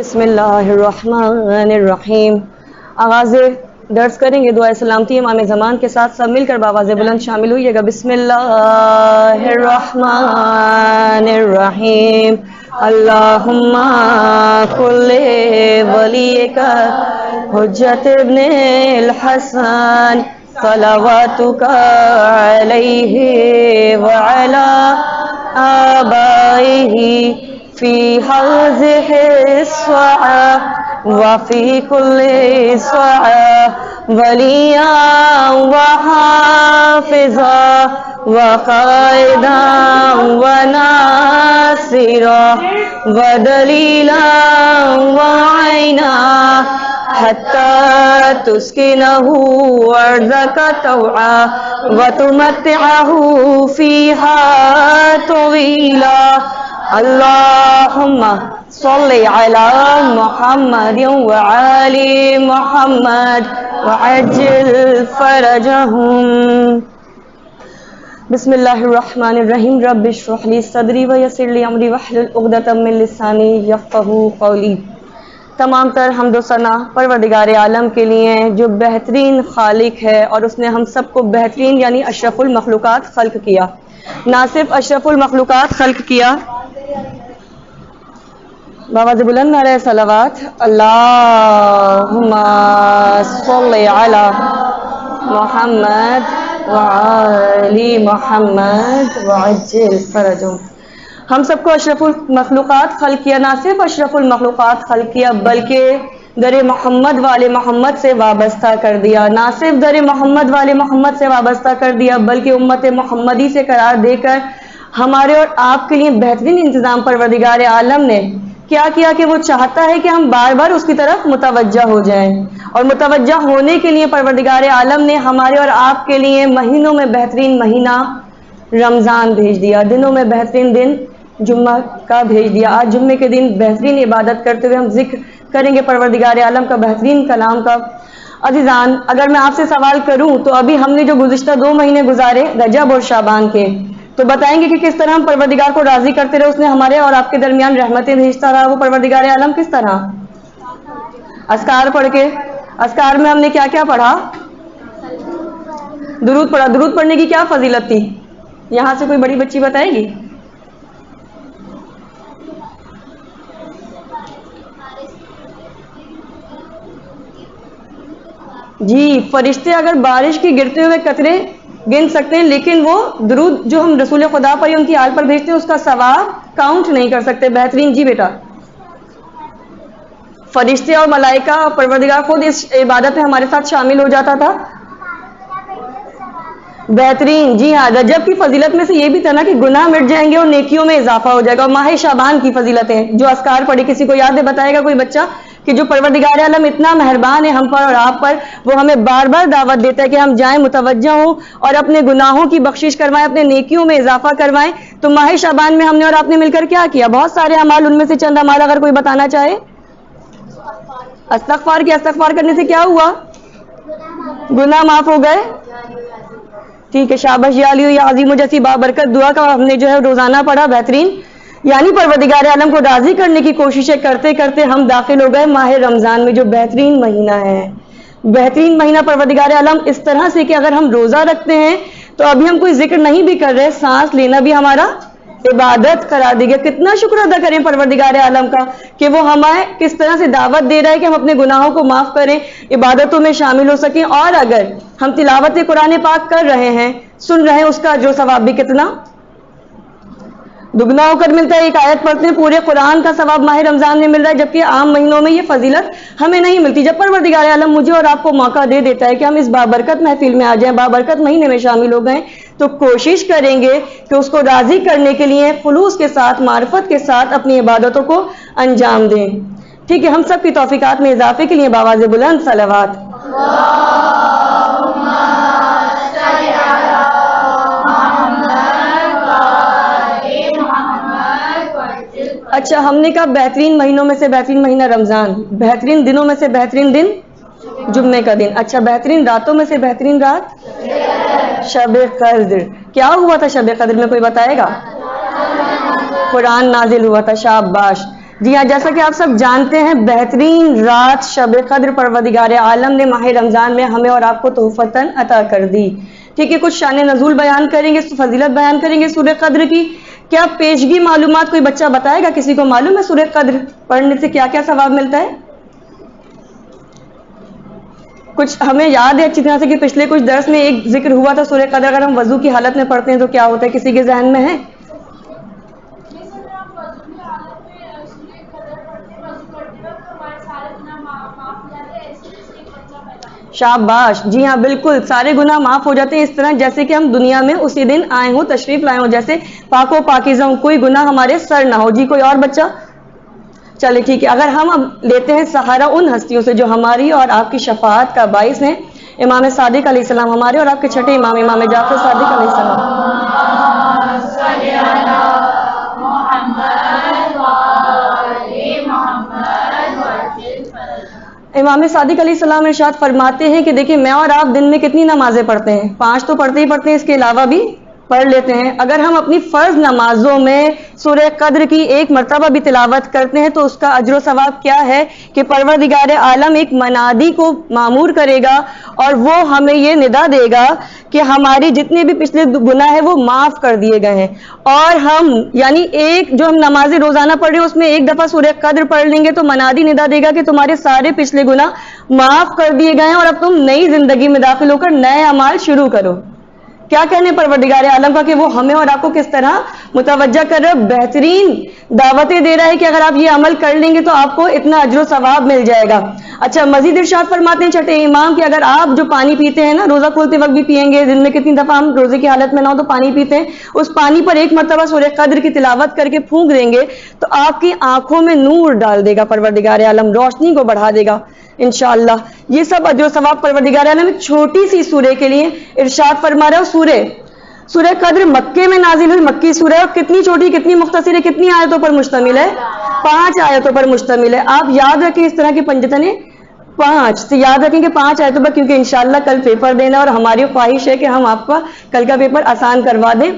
بسم اللہ الرحمن الرحیم. آغاز درس کریں گے دعائے سلامتی امام زمان کے ساتھ. سب مل کر بآواز بلند شامل ہوئیے گا. بسم اللہ الرحمن الرحیم. اللہم کل ولیک حجت ابن الحسن صلواتک علیہ وعلی آبائہ فی حوضہ الصعا وفی کل صعا ولیا وحافظا وقائدا وناصرا ودلیلا وعینا حتی تسکنہ ارضک طوعا وتمتعہ فیہا طویلا. اللہم صلی علی محمد وآل محمد وعجل فرجہم. بسم اللہ الرحمن الرحیم. رب اشرح لی صدری ویسر لی امری واحلل عقدۃ من لسانی یفقہوا قولی. تمام تر حمد و ثنا پروردگار عالم کے لیے جو بہترین خالق ہے اور اس نے ہم سب کو بہترین یعنی اشرف المخلوقات خلق کیا. نہ صرف اشرف المخلوقات خلق کیا، بآواز بلند نعرہ صلوات. اللہم صلی علی محمد وعلی محمد وعجل فرجہم. ہم سب کو اشرف المخلوقات خلق کیا. نہ صرف اشرف المخلوقات خلق کیا بلکہ در محمد والے محمد سے وابستہ کر دیا. نہ صرف در محمد والے محمد سے وابستہ کر دیا بلکہ امت محمدی سے قرار دے کر ہمارے اور آپ کے لیے بہترین انتظام پروردگار عالم نے کیا کہ وہ چاہتا ہے کہ ہم بار بار اس کی طرف متوجہ ہو جائیں. اور متوجہ ہونے کے لیے پروردگار عالم نے ہمارے اور آپ کے لیے مہینوں میں بہترین مہینہ رمضان بھیج دیا، دنوں میں بہترین دن جمعہ کا بھیج دیا. آج جمعے کے دن بہترین عبادت کرتے ہوئے ہم ذکر کریں گے پروردگار عالم کا بہترین کلام کا. عزیزان، اگر میں آپ سے سوال کروں تو ابھی ہم نے جو گزشتہ 2 مہینے گزارے رجب اور شعبان کے، تو بتائیں گے کہ کس طرح ہم پروردگار کو راضی کرتے رہے. اس نے ہمارے اور آپ کے درمیان رحمتیں بھیجتا رہا. وہ پروردگار عالم کس طرح؟ اذکار پڑھ کے. اذکار میں ہم نے کیا کیا پڑھا؟ درود پڑھا. درود پڑھنے کی کیا فضیلت تھی؟ یہاں سے کوئی بڑی بچی بتائے گی؟ جی، فرشتے اگر بارش کی گرتے ہوئے قطرے گن سکتے ہیں لیکن وہ درود جو ہم رسول خدا پر ان کی آل پر بھیجتے ہیں اس کا ثواب کاؤنٹ نہیں کر سکتے. بہترین. جی بیٹا. فرشتے اور ملائکہ اور پروردگار خود اس عبادت میں ہمارے ساتھ شامل ہو جاتا تھا. بہترین. جی ہاں، رجب کی فضیلت میں سے یہ بھی تھا نا کہ گناہ مٹ جائیں گے اور نیکیوں میں اضافہ ہو جائے گا. اور ماہ شعبان کی فضیلتیں جو اذکار پڑھی، کسی کو یاد ہے؟ بتائے گا کوئی بچہ کہ جو پروردگار عالم اتنا مہربان ہے ہم پر اور آپ پر، وہ ہمیں بار بار دعوت دیتا ہے کہ ہم جائیں، متوجہ ہوں اور اپنے گناہوں کی بخشش کروائیں، اپنے نیکیوں میں اضافہ کروائیں. تو ماہ شعبان میں ہم نے اور آپ نے مل کر کیا کیا؟ بہت سارے اعمال. ان میں سے چند اعمال اگر کوئی بتانا چاہے. استغفار کیا. استغفار کرنے سے کیا ہوا؟ گناہ معاف ہو گئے. ٹھیک ہے، شاباش یا علی یا عظیم و جیسی بابرکت دعا کا ہم نے جو ہے روزانہ پڑھا. بہترین. یعنی پروردگار عالم کو راضی کرنے کی کوششیں کرتے کرتے ہم داخل ہو گئے ماہ رمضان میں، جو بہترین مہینہ ہے. بہترین مہینہ پروردگار عالم اس طرح سے کہ اگر ہم روزہ رکھتے ہیں تو ابھی ہم کوئی ذکر نہیں بھی کر رہے، سانس لینا بھی ہمارا عبادت قرار دے گا. کتنا شکر ادا کریں پروردگار عالم کا کہ وہ ہمیں کس طرح سے دعوت دے رہا ہے کہ ہم اپنے گناہوں کو معاف کریں، عبادتوں میں شامل ہو سکیں. اور اگر ہم تلاوت قرآن پاک کر رہے ہیں، سن رہے ہیں، اس کا جو ثواب بھی کتنا دگنا ہو کر ملتا ہے. ایک آیت پڑھتے ہیں پورے قرآن کا ثواب ماہ رمضان میں مل رہا ہے، جبکہ عام مہینوں میں یہ فضیلت ہمیں نہیں ملتی. جب پروردگار عالم مجھے اور آپ کو موقع دے دیتا ہے کہ ہم اس بابرکت محفل میں آ جائیں، بابرکت مہینے میں شامل ہو گئے، تو کوشش کریں گے کہ اس کو راضی کرنے کے لیے خلوص کے ساتھ، معرفت کے ساتھ اپنی عبادتوں کو انجام دیں. ٹھیک ہے، ہم سب کی توفیقات میں اضافے کے لیے بآواز بلند صلوات. اچھا، ہم نے کہا بہترین مہینوں میں سے بہترین مہینہ رمضان، بہترین دنوں میں سے بہترین دن جمعے کا دن. اچھا، بہترین راتوں میں سے بہترین رات شب قدر. کیا ہوا تھا شب قدر میں؟ کوئی بتائے گا؟ قرآن نازل ہوا تھا. شاباش. جی ہاں، جیسا کہ آپ سب جانتے ہیں بہترین رات شب قدر پروردگار عالم نے ماہ رمضان میں ہمیں اور آپ کو تحفتاً عطا کر دی. ٹھیک ہے، کچھ شان نزول بیان کریں گے، فضیلت بیان کریں گے سورہ قدر کی. کیا پیشگی معلومات کوئی بچہ بتائے گا؟ کسی کو معلوم ہے سورہ قدر پڑھنے سے کیا کیا ثواب ملتا ہے؟ کچھ ہمیں یاد ہے اچھی طرح سے کہ پچھلے کچھ درس میں ایک ذکر ہوا تھا سورہ قدر اگر ہم وضو کی حالت میں پڑھتے ہیں تو کیا ہوتا ہے، کسی کے ذہن میں ہے؟ شاباش، جی ہاں بالکل، سارے گناہ معاف ہو جاتے ہیں اس طرح جیسے کہ ہم دنیا میں اسی دن آئے ہوں، تشریف لائے ہوں، جیسے پاک و پاکیزہ ہوں، کوئی گناہ ہمارے سر نہ ہو. جی کوئی اور بچہ؟ چلے ٹھیک ہے، اگر ہم اب لیتے ہیں سہارا ان ہستیوں سے جو ہماری اور آپ کی شفاعت کا باعث ہیں. امام صادق علیہ السلام، ہمارے اور آپ کے چھٹے امام، امام جعفر صادق علیہ السلام. امام صادق علیہ السلام ارشاد فرماتے ہیں کہ دیکھیں میں اور آپ دن میں کتنی نمازیں پڑھتے ہیں؟ 5 تو پڑھتے ہی پڑھتے ہیں، اس کے علاوہ بھی پڑھ لیتے ہیں. اگر ہم اپنی فرض نمازوں میں سورہ قدر کی ایک مرتبہ بھی تلاوت کرتے ہیں تو اس کا اجر و ثواب کیا ہے کہ پروردگار عالم ایک منادی کو مامور کرے گا اور وہ ہمیں یہ ندا دے گا کہ ہماری جتنے بھی پچھلے گناہ ہیں وہ معاف کر دیے گئے ہیں. اور ہم یعنی ایک جو ہم نمازیں روزانہ پڑھ رہے ہیں اس میں ایک دفعہ سورہ قدر پڑھ لیں گے تو منادی ندا دے گا کہ تمہارے سارے پچھلے گناہ معاف کر دیے گئے ہیں اور اب تم نئی زندگی میں داخل ہو کر نئے اعمال شروع کرو. کیا کہنے پروردگار عالم کا کہ وہ ہمیں اور آپ کو کس طرح متوجہ کر رہا ہے، بہترین دعوتیں دے رہا ہے کہ اگر آپ یہ عمل کر لیں گے تو آپ کو اتنا اجر و ثواب مل جائے گا. اچھا، مزید ارشاد فرماتے ہیں چھٹے امام کہ اگر آپ جو پانی پیتے ہیں نا، روزہ کھولتے وقت بھی پئیں گے، دن میں کتنی دفعہ ہم روزے کی حالت میں نہ ہو تو پانی پیتے ہیں، اس پانی پر ایک مرتبہ سورہ قدر کی تلاوت کر کے پھونک دیں گے تو آپ کی آنکھوں میں نور ڈال دے گا پروردگار عالم، روشنی کو بڑھا دے گا انشاءاللہ. یہ سب اجر و ثواب پروردگار عالم ایک چھوٹی سی سورہ کے لیے ارشاد فرما رہا ہے. سورہ قدر مکے میں نازل ہوئی، مکی سورہ، اور کتنی چھوٹی، کتنی مختصر ہے، کتنی آیتوں پر مشتمل ہے؟ 5 آیتوں پر مشتمل ہے. آپ یاد رکھیں اس طرح کی پنجتنے 5 تو یاد رکھیں کہ 5 آیتوں پر، کیونکہ انشاءاللہ کل پیپر دینا اور ہماری خواہش ہے کہ ہم آپ کا کل کا پیپر آسان کروا دیں.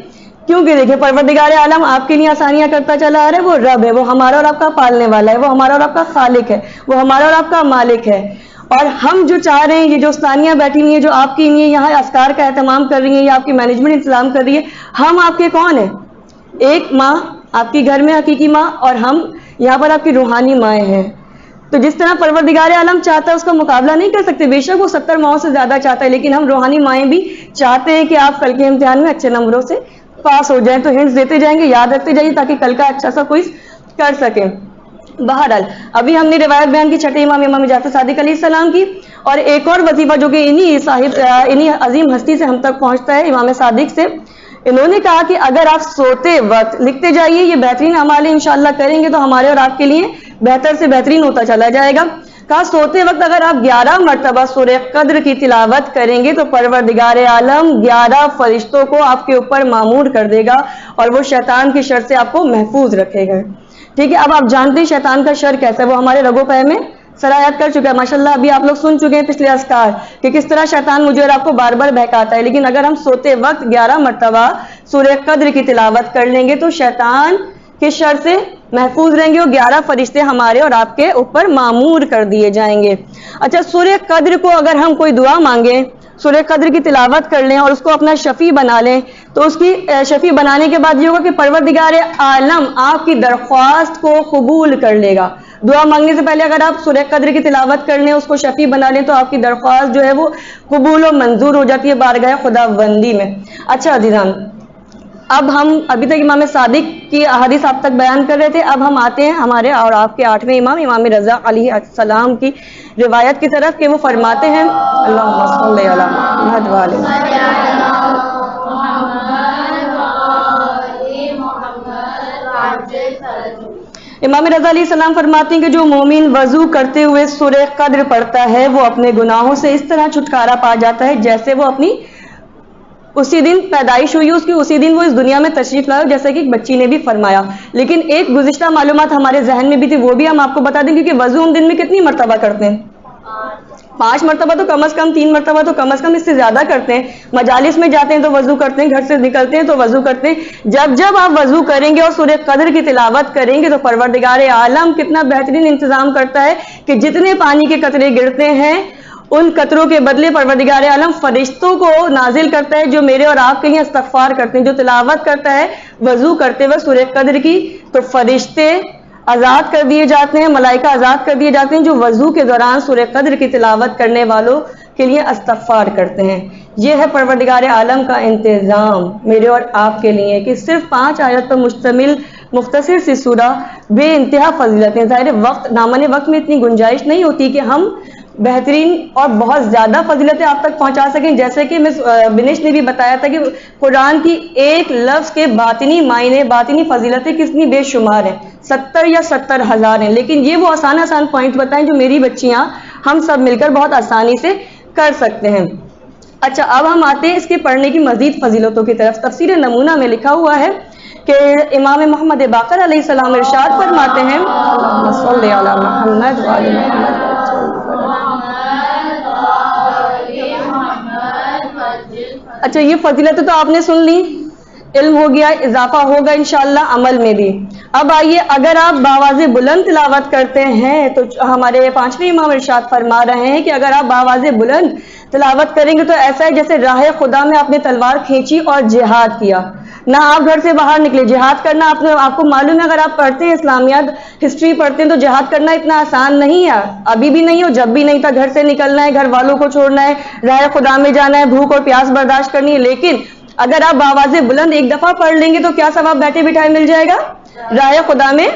کیونکہ دیکھیں پروردگار عالم آپ کے لیے آسانیاں کرتا چلا آ رہا ہے. وہ رب ہے، وہ ہمارا اور آپ کا پالنے والا ہے، وہ ہمارا اور آپ کا خالق ہے، وہ ہمارا اور آپ کا مالک ہے. اور ہم جو چاہ رہے ہیں، یہ جو ثانیہ بیٹھی ہوئی ہیں جو آپ کی لیے یہاں اذکار کا اہتمام کر رہی ہیں یا آپ کی مینجمنٹ انتظام کر رہی ہے، ہم آپ کے کون ہیں؟ ایک ماں آپ کی گھر میں حقیقی ماں، اور ہم یہاں پر آپ کی روحانی مائیں ہیں. تو جس طرح پروردگار عالم چاہتا ہے اس کا مقابلہ نہیں کر سکتے، بے شک وہ 70 ماؤں سے زیادہ چاہتا ہے، لیکن ہم روحانی مائیں بھی چاہتے ہیں کہ آپ کل کے امتحان میں اچھے نمبروں سے پاس ہو جائیں. تو ہنٹس دیتے جائیں گے، یاد رکھتے جائیے تاکہ کل کا اچھا سا کوئز کر سکیں. بہرحال ابھی ہم نے روایت بیان کی چھٹے امام امام جعفر صادق علیہ السلام کی، اور ایک اور وظیفہ جو کہ انہی عظیم ہستی سے ہم تک پہنچتا ہے، امام صادق سے. انہوں نے کہا کہ اگر آپ سوتے وقت لکھتے جائیے، یہ بہترین اعمال انشاءاللہ کریں گے تو ہمارے اور آپ کے لیے بہتر سے بہترین ہوتا چلا جائے گا. کہا سوتے وقت اگر آپ 11 مرتبہ سورہ قدر کی تلاوت کریں گے تو پروردگار عالم 11 فرشتوں کو آپ کے اوپر مامور کر دے گا اور وہ شیطان کی شر سے آپ کو محفوظ رکھے گا. ٹھیک ہے، اب آپ جانتے ہیں شیطان کا شر کیسا ہے، وہ ہمارے رگو پے میں سرایت کر چکا ہے. ماشاءاللہ ابھی آپ لوگ سن چکے ہیں پچھلے اذکار کہ کس طرح شیطان مجھے اور آپ کو بار بار بہکاتا ہے. لیکن اگر ہم سوتے وقت 11 مرتبہ سورہ قدر کی تلاوت کر لیں گے تو شیطان کے شر سے محفوظ رہیں گے اور 11 فرشتے ہمارے اور آپ کے اوپر مامور کر دیے جائیں گے. اچھا، سورہ قدر کو اگر ہم کوئی دعا مانگیں، سورہ قدر کی تلاوت کر لیں اور اس کو اپنا شفیع بنا لیں تو اس کی شفیع بنانے کے بعد یہ ہوگا کہ پروردگار عالم آپ کی درخواست کو قبول کر لے گا. دعا مانگنے سے پہلے اگر آپ سورہ قدر کی تلاوت کر لیں، اس کو شفیع بنا لیں تو آپ کی درخواست جو ہے وہ قبول و منظور ہو جاتی ہے بارگاہ خدا بندی میں. اچھا عزیزان، اب ہم ابھی تک امام صادق کی احادیث آپ تک بیان کر رہے تھے، اب ہم آتے ہیں ہمارے اور آپ کے 8ویں امام امام رضا علیہ السلام کی روایت کی طرف کہ وہ فرماتے ہیں اللہم صلی علی محمد وعلی امام رضا علیہ السلام فرماتے ہیں کہ جو مومن وضو کرتے ہوئے سورہ قدر پڑھتا ہے وہ اپنے گناہوں سے اس طرح چھٹکارا پا جاتا ہے جیسے وہ اپنی اسی دن پیدائش ہوئی، اس کی اسی دن وہ اس دنیا میں تشریف لائے، جیسا کہ ایک بچی نے بھی فرمایا. لیکن ایک گزشتہ معلومات ہمارے ذہن میں بھی تھی، وہ بھی ہم آپ کو بتا دیں، کیونکہ وضو ہم دن میں کتنی مرتبہ کرتے ہیں؟ 5 مرتبہ تو کم از کم، 3 مرتبہ تو کم از کم، اس سے زیادہ کرتے ہیں. مجالس میں جاتے ہیں تو وضو کرتے ہیں، گھر سے نکلتے ہیں تو وضو کرتے ہیں. جب جب آپ وضو کریں گے اور سورہ قدر کی تلاوت کریں گے تو پروردگار عالم کتنا بہترین انتظام کرتا ہے کہ جتنے پانی کے قطرے گرتے ہیں ان قطروں کے بدلے پروردگار عالم فرشتوں کو نازل کرتا ہے جو میرے اور آپ کے لیے استغفار کرتے ہیں. جو تلاوت کرتا ہے وضو کرتے ہوئے سورہ قدر کی تو فرشتے آزاد کر دیے جاتے ہیں، ملائکہ آزاد کر دیے جاتے ہیں جو وضو کے دوران سورہ قدر کی تلاوت کرنے والوں کے لیے استغفار کرتے ہیں. یہ ہے پروردگار عالم کا انتظام میرے اور آپ کے لیے کہ صرف 5 آیت پر مشتمل مختصر سی سورہ بے انتہا فضیلتیں. ظاہر وقت دامن وقت میں اتنی گنجائش نہیں ہوتی کہ ہم بہترین اور بہت زیادہ فضیلتیں آپ تک پہنچا سکیں. جیسے کہ مس بنش نے بھی بتایا تھا کہ قرآن کی ایک لفظ کے باطنی معنی، باطنی فضیلتیں کتنی بے شمار ہیں، 70 یا 70,000 ہیں. لیکن یہ وہ آسان پوائنٹ بتائیں جو میری بچیاں ہم سب مل کر بہت آسانی سے کر سکتے ہیں. اچھا اب ہم آتے ہیں اس کے پڑھنے کی مزید فضیلتوں کی طرف. تفسیر نمونہ میں لکھا ہوا ہے کہ امام محمد باقر علیہ السلام ارشاد فرماتے ہیں اللہم صلی علی محمد وعلی محمد. اچھا یہ فضیلتیں تو آپ نے سن لی، علم ہو گیا، اضافہ ہوگا انشاءاللہ عمل میں بھی. اب آئیے اگر آپ باواز بلند تلاوت کرتے ہیں تو ہمارے 5ویں امام ارشاد فرما رہے ہیں کہ اگر آپ باواز بلند تلاوت کریں گے تو ایسا ہے جیسے راہ خدا میں آپ نے تلوار کھینچی اور جہاد کیا. نہ آپ گھر سے باہر نکلے، جہاد کرنا آپ کو معلوم ہے، اگر آپ پڑھتے ہیں اسلامیات ہسٹری پڑھتے ہیں تو جہاد کرنا اتنا آسان نہیں ہے. ابھی بھی نہیں ہو، جب بھی نہیں تھا. گھر سے نکلنا ہے، گھر والوں کو چھوڑنا ہے، راہ خدا میں جانا ہے، بھوک اور پیاس برداشت کرنی ہے. لیکن اگر آپ باواز بلند ایک دفعہ پڑھ لیں گے تو کیا ثواب بیٹھے بٹھائے مل جائے گا؟ راہ خدا میں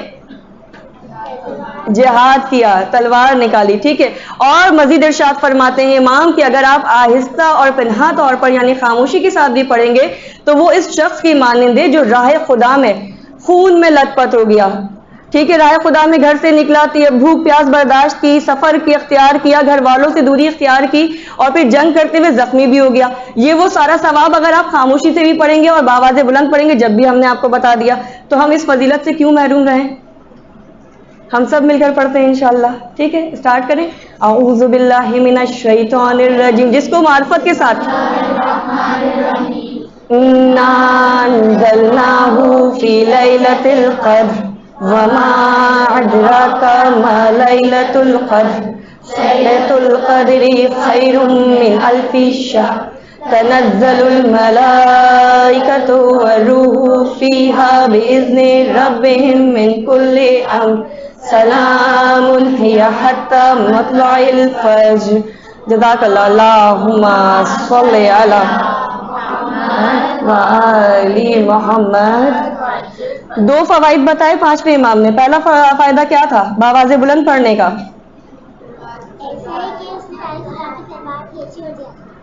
جہاد کیا، تلوار نکالی. ٹھیک ہے. اور مزید ارشاد فرماتے ہیں امام کہ اگر آپ آہستہ اور پنہا طور پر یعنی خاموشی کے ساتھ بھی پڑھیں گے تو وہ اس شخص کی مانند ہے جو راہ خدا میں خون میں لت پت ہو گیا. ٹھیک ہے. راہ خدا میں گھر سے نکلا، بھوک پیاس برداشت کی، سفر کی اختیار کیا، گھر والوں سے دوری اختیار کی اور پھر جنگ کرتے ہوئے زخمی بھی ہو گیا. یہ وہ سارا ثواب اگر آپ خاموشی سے بھی پڑھیں گے اور باواز بلند پڑھیں گے، جب بھی ہم نے آپ کو بتا دیا، تو ہم اس فضیلت سے کیوں محروم رہیں؟ ہم سب مل کر پڑھتے ہیں انشاءاللہ. ٹھیک ہے. اسٹارٹ کریں. اعوذ باللہ من الشیطان الرجیم. جس کو معرفت کے ساتھ انا انزلناہ فی لیلۃ القدر وما ادراک ما لیلۃ القدر لیلۃ القدر خیر من الف شہر تنزل الملائکۃ والروح فیہا بإذن ربہم من کل امر سلام ہی حتی مطلع الفجر. جزاک اللہ. اللہم صلی علی وآل محمد. 2 فوائد بتائے 5ویں امام نے. پہلا فائدہ کیا تھا باواز بلند پڑھنے کا؟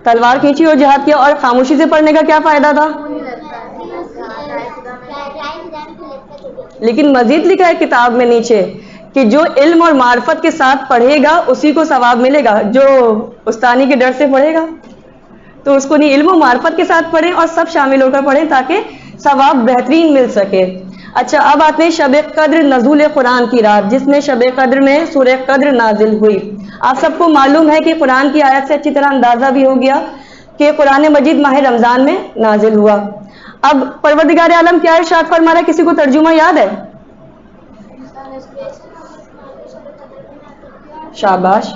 تلوار کھینچی اور جہاد کیا. اور خاموشی سے پڑھنے کا کیا فائدہ تھا؟ لیکن مزید لکھا ہے کتاب میں نیچے کہ جو علم اور معرفت کے ساتھ پڑھے گا اسی کو ثواب ملے گا. جو استانی کے ڈر سے پڑھے گا تو اس کو نہیں، علم و معرفت کے ساتھ پڑھیں اور سب شامل ہو کر پڑھیں تاکہ ثواب بہترین مل سکے. اچھا اب آتے ہیں شب قدر نزول قرآن کی رات جس میں شب قدر میں سورہ قدر نازل ہوئی. آپ سب کو معلوم ہے کہ قرآن کی آیت سے اچھی طرح اندازہ بھی ہو گیا کہ قرآن مجید ماہ رمضان میں نازل ہوا. اب پروردگار عالم کیا ارشاد فرما رہا ہے؟ کسی کو ترجمہ یاد ہے؟ شاباش.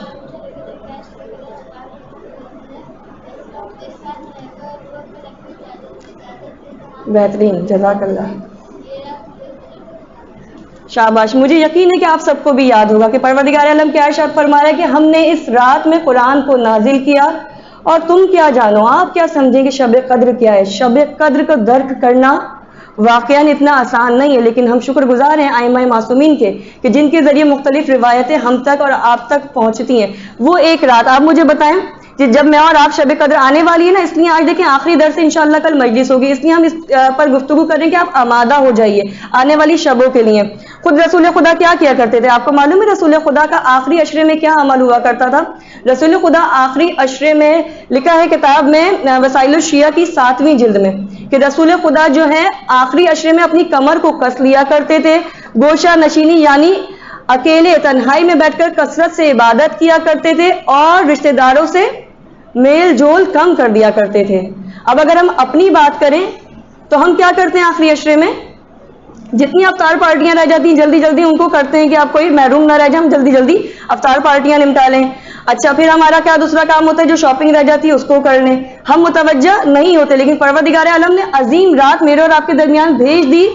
بہترین. جزاک اللہ. شاباش. مجھے یقین ہے کہ آپ سب کو بھی یاد ہوگا کہ پروردگار عالم کیا ارشاد فرما رہا ہے کہ ہم نے اس رات میں قرآن کو نازل کیا اور تم کیا جانو، آپ کیا سمجھیں کہ شب قدر کیا ہے. شب قدر کو درک کرنا واقعاً اتنا آسان نہیں ہے، لیکن ہم شکر گزار ہیں ائمہ معصومین کے کہ جن کے ذریعے مختلف روایتیں ہم تک اور آپ تک پہنچتی ہیں. وہ ایک رات آپ مجھے بتائیں کہ جب میں اور آپ شب قدر آنے والی ہے نا، اس لیے آج دیکھیں آخری درس سے انشاءاللہ کل مجلس ہوگی، اس لیے ہم اس پر گفتگو کریں کہ آپ آمادہ ہو جائیے آنے والی شبوں کے لیے. خود رسول خدا کیا کیا کرتے تھے؟ آپ کو معلوم ہے رسول خدا کا آخری عشرے میں کیا عمل ہوا کرتا تھا؟ رسول خدا آخری عشرے میں لکھا ہے کتاب میں وسائل الشیعہ کی 7ویں جلد میں کہ رسول خدا جو ہے آخری عشرے میں اپنی کمر کو کس لیا کرتے تھے. گوشہ نشینی یعنی اکیلے تنہائی میں بیٹھ کر کثرت سے عبادت کیا کرتے تھے اور رشتہ داروں سے میل جول کم کر دیا کرتے تھے. اب اگر ہم اپنی بات کریں تو ہم کیا کرتے ہیں آخری عشرے میں؟ جتنی افطار پارٹیاں رہ جاتی ہیں جلدی جلدی ان کو کرتے ہیں کہ آپ کوئی محروم نہ رہ جائے, ہم جلدی جلدی افطار پارٹیاں نمٹا لیں. اچھا پھر ہمارا کیا دوسرا کام ہوتا ہے, جو شاپنگ رہ جاتی ہے اس کو کر لیں. ہم متوجہ نہیں ہوتے, لیکن پروردگار عالم نے عظیم رات میرے اور آپ کے درمیان بھیج دی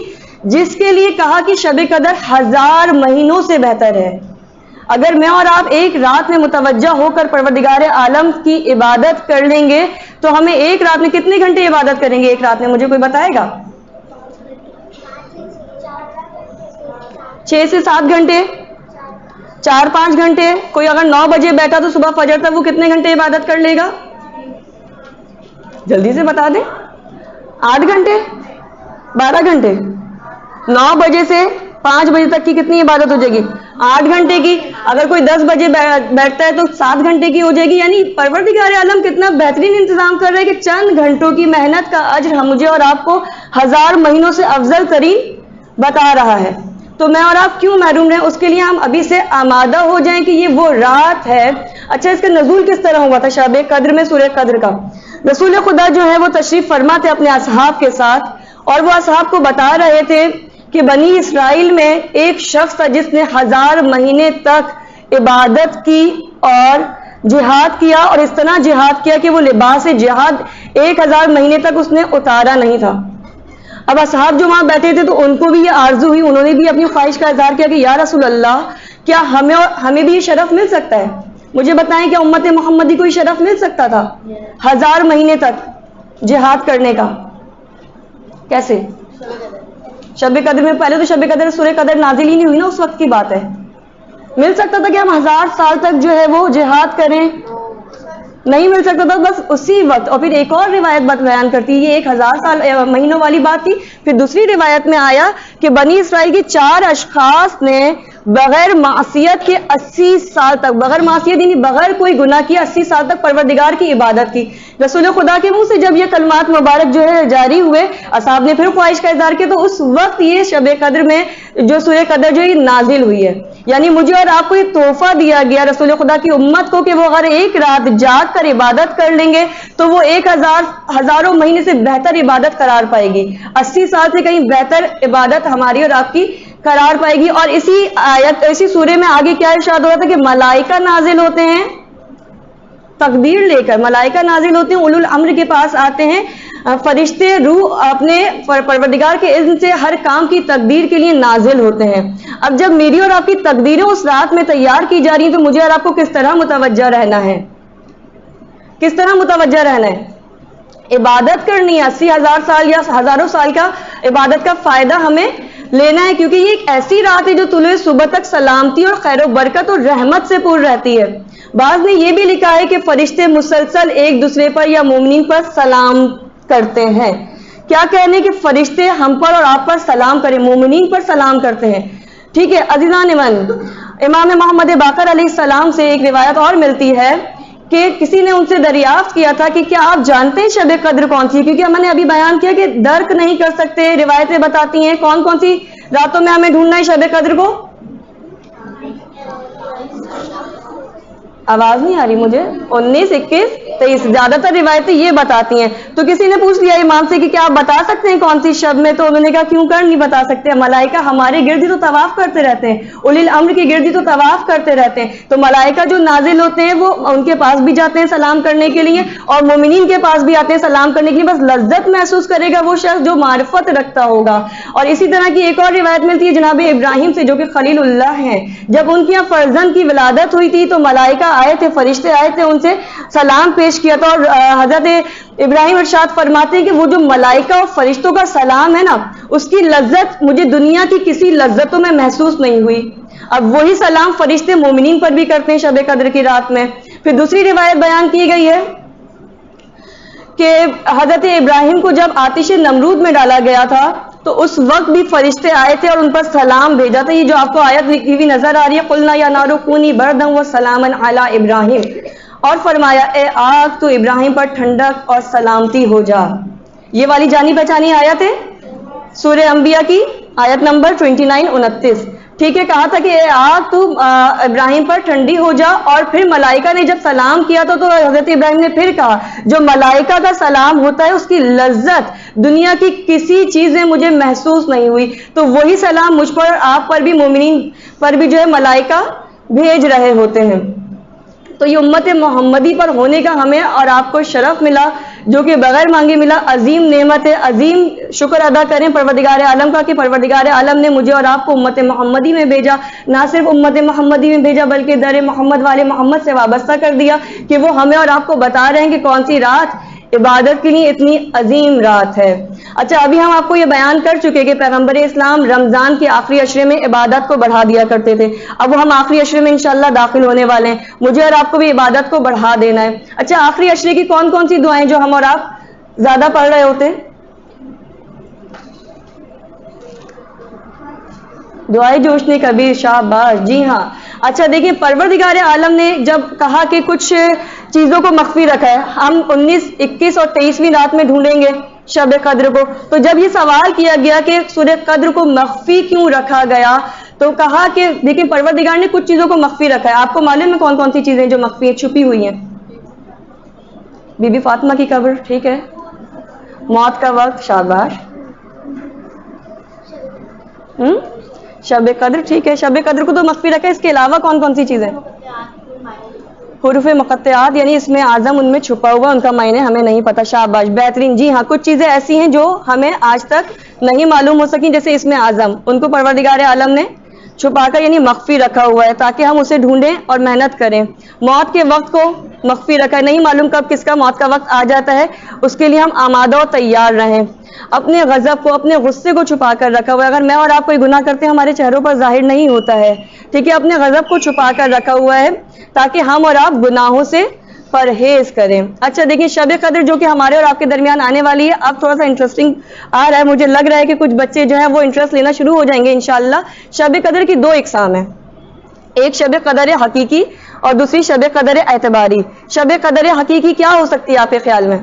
جس کے لیے کہا کہ شب قدر 1000 مہینوں سے بہتر ہے. اگر میں اور آپ ایک رات میں متوجہ ہو کر پروردگار عالم کی عبادت کر لیں گے تو ہمیں ایک رات میں کتنے گھنٹے عبادت کریں گے؟ ایک رات میں مجھے کوئی بتائے گا؟ 6 سے 7 گھنٹے, 4-5 گھنٹے. کوئی اگر 9 بجے بیٹھا تو صبح فجر تک وہ کتنے گھنٹے عبادت کر لے گا؟ جلدی سے بتا دیں. 8 گھنٹے, 12 گھنٹے. 9 بجے سے 5 بجے تک کی کتنی عبادت ہو جائے گی؟ 8 گھنٹے کی. اگر کوئی 10 بجے بیٹھتا ہے تو 7 گھنٹے کی ہو جائے گی. یعنی پروردگار عالم کتنا بہترین انتظام کر رہے ہیں کہ چند گھنٹوں کی محنت کا اجر مجھے اور آپ کو 1000 مہینوں سے افضل ترین بتا رہا ہے. تو میں اور آپ کیوں محروم رہیں؟ اس کے لیے ہم ابھی سے آمادہ ہو جائیں کہ یہ وہ رات ہے. اچھا اس کا نزول کس طرح ہوا تھا شب قدر میں؟ سورہ قدر کا رسول خدا جو ہے وہ تشریف فرما تھے اپنے اصحاب کے ساتھ, اور وہ اصحاب کو بتا رہے تھے کہ بنی اسرائیل میں ایک شخص تھا جس نے 1000 مہینے تک عبادت کی اور جہاد کیا, اور اس طرح جہاد کیا کہ وہ لباس جہاد 1000 مہینے تک اس نے اتارا نہیں تھا. اب اصحاب جو وہاں بیٹھے تھے تو ان کو بھی یہ آرزو ہوئی, انہوں نے بھی اپنی خواہش کا اظہار کیا کہ یا رسول اللہ کیا ہمیں بھی یہ شرف مل سکتا ہے؟ مجھے بتائیں کہ امت محمدی کو یہ شرف مل سکتا تھا 1000 مہینے تک جہاد کرنے کا؟ کیسے؟ شب قدر میں پہلے تو شب قدر سورہ قدر نازل ہی نہیں ہوئی نا, اس وقت کی بات ہے. مل سکتا تھا کہ ہم 1000 سال تک جو ہے وہ جہاد کریں؟ نہیں مل سکتا تھا, بس اسی وقت. اور پھر ایک اور روایت بیان کرتی ہے, یہ 1000 سال مہینوں والی بات تھی. پھر دوسری روایت میں آیا کہ بنی اسرائیل کی 4 اشخاص نے بغیر معصیت کے 80 سال تک, بغیر معصیت یعنی بغیر کوئی گناہ کیا 80 سال تک پروردگار کی عبادت کی. رسول خدا کے منہ سے جب یہ کلمات مبارک جو ہے جاری ہوئے, اصحاب نے پھر خواہش کا اظہار کیا, تو اس وقت یہ شب قدر میں جو سورہ قدر جو یہ نازل ہوئی ہے. یعنی مجھے اور آپ کو یہ تحفہ دیا گیا رسول خدا کی امت کو کہ وہ اگر ایک رات جاگ کر عبادت کر لیں گے تو وہ 1000 مہینے سے بہتر عبادت قرار پائے گی. 80 سال سے کہیں بہتر عبادت ہماری اور آپ کی قرار پائے گی. اور اسی سورے میں آگے کیا ارشاد ہوا تھا کہ ملائکہ نازل ہوتے ہیں تقدیر لے کر, ملائکہ نازل ہوتے ہیں اولو الامر کے پاس آتے ہیں, فرشتے روح اپنے پروردگار کے اذن سے ہر کام کی تقدیر کے لیے نازل ہوتے ہیں. اب جب میری اور آپ کی تقدیریں اس رات میں تیار کی جا رہی ہیں تو مجھے اور آپ کو کس طرح متوجہ رہنا ہے؟ کس طرح متوجہ رہنا ہے؟ عبادت کرنی ہے. 80,000 سال یا ہزاروں سال کا عبادت کا فائدہ ہمیں لینا ہے, کیونکہ یہ ایک ایسی رات ہے جو طلوع صبح تک سلامتی اور خیر و برکت اور رحمت سے پر رہتی ہے. بعض نے یہ بھی لکھا ہے کہ فرشتے مسلسل ایک دوسرے پر یا مومنین پر سلام کرتے ہیں. کیا کہنے کہ فرشتے ہم پر اور آپ پر سلام کریں, مومنین پر سلام کرتے ہیں. ٹھیک ہے عزیزان ایمان, امام محمد باقر علیہ السلام سے ایک روایت اور ملتی ہے کہ کسی نے ان سے دریافت کیا تھا کہ کیا آپ جانتے ہیں شب قدر کون سی ہے؟ کیونکہ ہم نے ابھی بیان کیا کہ درک نہیں کر سکتے, روایتیں بتاتی ہیں کون کون سی راتوں میں ہمیں ڈھونڈنا ہے شب قدر کو. آواز نہیں آ رہی مجھے. 19, 21, 23 زیادہ تر روایتیں یہ بتاتی ہیں. تو کسی نے پوچھ لیا امام سے کہ کیا آپ بتا سکتے ہیں کون سی شب میں؟ تو انہوں نے کہا کیوں کر نہیں بتا سکتے, ملائکہ ہمارے گردی تو طواف کرتے رہتے ہیں, اولی الامر کی گردی تو طواف کرتے رہتے ہیں. تو ملائکہ جو نازل ہوتے ہیں وہ ان کے پاس بھی جاتے ہیں سلام کرنے کے لیے, اور مومنین کے پاس بھی آتے ہیں سلام کرنے کے لیے. بس لذت محسوس کرے گا وہ شخص جو معرفت رکھتا ہوگا. اور اسی طرح کی ایک اور روایت ملتی ہے جناب ابراہیم سے جو کہ خلیل اللہ ہیں. جب ان کے یہاں فرزند کی ولادت ہوئی تھی تو ملائکہ آئے تھے, فرشتے آئے تھے, ان سے سلام پیش کیا تھا. اور حضرت ابراہیم ارشاد فرماتے ہیں کہ وہ جو ملائکہ اور فرشتوں کا سلام ہے نا, اس کی لذت مجھے دنیا کی کسی لذتوں میں محسوس نہیں ہوئی. اب وہی سلام فرشتے مومنین پر بھی کرتے ہیں شب قدر کی رات میں. پھر دوسری روایت بیان کی گئی ہے کہ حضرت ابراہیم کو جب آتش نمرود میں ڈالا گیا تھا تو اس وقت بھی فرشتے آئے تھے اور ان پر سلام بھیجا تھا. یہ جو آپ کو آیت لکھی ہوئی نظر آ رہی ہے, قلنا یا نار کونی بردا وسلاما علی ابراہیم, اور فرمایا اے آگ تو ابراہیم پر ٹھنڈک اور سلامتی ہو جا. یہ والی جانی پہچانی آیت ہے سورہ انبیاء کی آیت نمبر 29-29. ٹھیک ہے، کہا تھا کہ اے آگ تو ابراہیم پر ٹھنڈی ہو جا، اور پھر ملائکہ نے جب سلام کیا تو حضرت ابراہیم نے پھر کہا جو ملائکہ کا سلام ہوتا ہے اس کی لذت دنیا کی کسی چیز میں مجھے محسوس نہیں ہوئی، تو وہی سلام مجھ پر، آپ پر بھی، مومنین پر بھی جو ہے ملائکہ بھیج رہے ہوتے ہیں۔ تو یہ امت محمدی پر ہونے کا ہمیں اور آپ کو شرف ملا، جو کہ بغیر مانگے ملا، عظیم نعمت ہے، عظیم شکر ادا کریں پروردگار عالم کا کہ پروردگار عالم نے مجھے اور آپ کو امت محمدی میں بھیجا، نہ صرف امت محمدی میں بھیجا بلکہ در محمد والے محمد سے وابستہ کر دیا کہ وہ ہمیں اور آپ کو بتا رہے ہیں کہ کون سی رات عبادت کے لیے اتنی عظیم رات ہے۔ اچھا، ابھی ہم آپ کو یہ بیان کر چکے کہ پیغمبر اسلام رمضان کے آخری عشرے میں عبادت کو بڑھا دیا کرتے تھے، اب ہم آخری عشرے میں انشاءاللہ داخل ہونے والے ہیں، مجھے اور آپ کو بھی عبادت کو بڑھا دینا ہے۔ اچھا، آخری عشرے کی کون کون سی دعائیں جو ہم اور آپ زیادہ پڑھ رہے ہوتے ہیں؟ دعائیں جوشن کبیر، شاباش، جی ہاں۔ اچھا دیکھیں، پروردگار عالم نے جب کہا کہ کچھ چیزوں کو مخفی رکھا ہے، ہم 19، 21 اور 23ویں رات میں ڈھونڈیں گے شب قدر کو، تو جب یہ سوال کیا گیا کہ سورہ قدر کو مخفی کیوں رکھا گیا تو کہا کہ دیکھیں پروردگار نے کچھ چیزوں کو مخفی رکھا ہے۔ آپ کو معلوم ہے کون کون سی چیزیں جو مخفی ہیں، چھپی ہوئی ہیں؟ بی بی فاطمہ کی قبر، ٹھیک ہے، موت کا وقت، شاباش، شب قدر، ٹھیک ہے، شب قدر کو تو مخفی رکھا ہے، اس کے علاوہ کون کون سی چیزیں؟ حروف مقطعات یعنی اس میں اعظم ان میں چھپا ہوا، ان کا معنی ہمیں نہیں پتا، شاباش، بہترین، جی ہاں، کچھ چیزیں ایسی ہیں جو ہمیں آج تک نہیں معلوم ہو سکیں جیسے اس میں اعظم، ان کو پروردگار عالم نے چھپا کر یعنی مخفی رکھا ہوا ہے تاکہ ہم اسے ڈھونڈیں اور محنت کریں۔ موت کے وقت کو مخفی رکھا ہے، نہیں معلوم کب کس کا موت کا وقت آ جاتا ہے، اس کے لیے ہم آمادہ و تیار رہیں۔ اپنے غضب کو، اپنے غصے کو چھپا کر رکھا ہوا ہے، اگر میں اور آپ کوئی گناہ کرتے ہیں ہمارے چہروں پر ظاہر نہیں ہوتا ہے، ٹھیک ہے، اپنے غضب کو چھپا کر رکھا ہوا ہے تاکہ ہم اور آپ گناہوں سے پرہیز کریں۔ اچھا دیکھیں، شب قدر جو کہ ہمارے اور آپ کے درمیان آنے والی ہے، اب تھوڑا سا انٹرسٹنگ آ رہا ہے، مجھے لگ رہا ہے کہ کچھ بچے جو ہیں وہ انٹرسٹ لینا شروع ہو جائیں گے انشاءاللہ۔ شب قدر کی 2 اقسام ہیں، ایک شب قدر حقیقی اور دوسری شب قدر اعتباری۔ شب قدر حقیقی کیا ہو سکتی ہے آپ کے خیال میں؟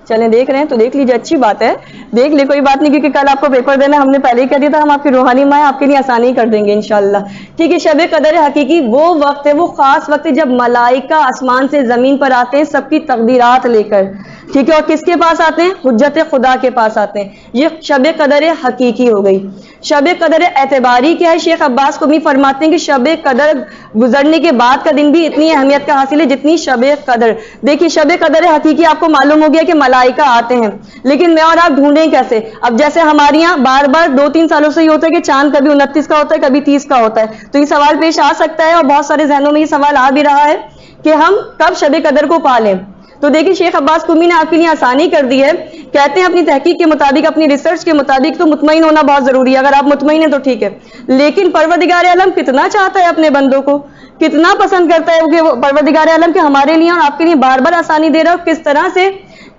چلیں دیکھ رہے ہیں تو دیکھ لیجیے، اچھی بات ہے، دیکھ لیں، کوئی بات نہیں، کیونکہ کل آپ کو پیپر دینا ہم نے پہلے ہی کہہ دیا تھا، ہم آپ کی روحانی ماں آپ کے لیے آسانی کر دیں گے انشاءاللہ، ٹھیک ہے۔ شب قدر حقیقی وہ وقت ہے، وہ خاص وقت ہے جب ملائکہ آسمان سے زمین پر آتے ہیں سب کی تقدیرات لے کر، ٹھیک ہے، اور کس کے پاس آتے ہیں؟ حجت خدا کے پاس آتے ہیں، یہ شب قدر حقیقی ہو گئی۔ شب قدر اعتباری کیا ہے؟ شیخ عباس قمی فرماتے ہیں کہ شب قدر گزرنے کے بعد کا دن بھی اتنی اہمیت کا حاصل ہے جتنی شب قدر۔ دیکھیے شب قدر حقیقی آپ کو معلوم ہو گیا کہ ملائکہ آتے ہیں، لیکن میں اور آپ ڈھونڈیں کیسے؟ اب جیسے ہمارے یہاں بار بار 2-3 سالوں سے یہ ہوتا ہے کہ چاند کبھی 29 کا ہوتا ہے کبھی 30 کا ہوتا ہے، تو یہ سوال پیش آ سکتا ہے اور بہت سارے ذہنوں میں یہ سوال آ بھی رہا ہے کہ ہم کب شب قدر کو پالیں۔ تو دیکھیے شیخ عباس قمی نے آپ کے لیے آسانی کر دی ہے، کہتے ہیں اپنی تحقیق کے مطابق، اپنی ریسرچ کے مطابق تو مطمئن ہونا بہت ضروری ہے، اگر آپ مطمئن ہیں تو ٹھیک ہے، لیکن پروردگار عالم کتنا چاہتا ہے اپنے بندوں کو، کتنا پسند کرتا ہے کہ پروردگار عالم کہ ہمارے لیے اور آپ کے لیے بار بار آسانی دے رہا ہے، کس طرح سے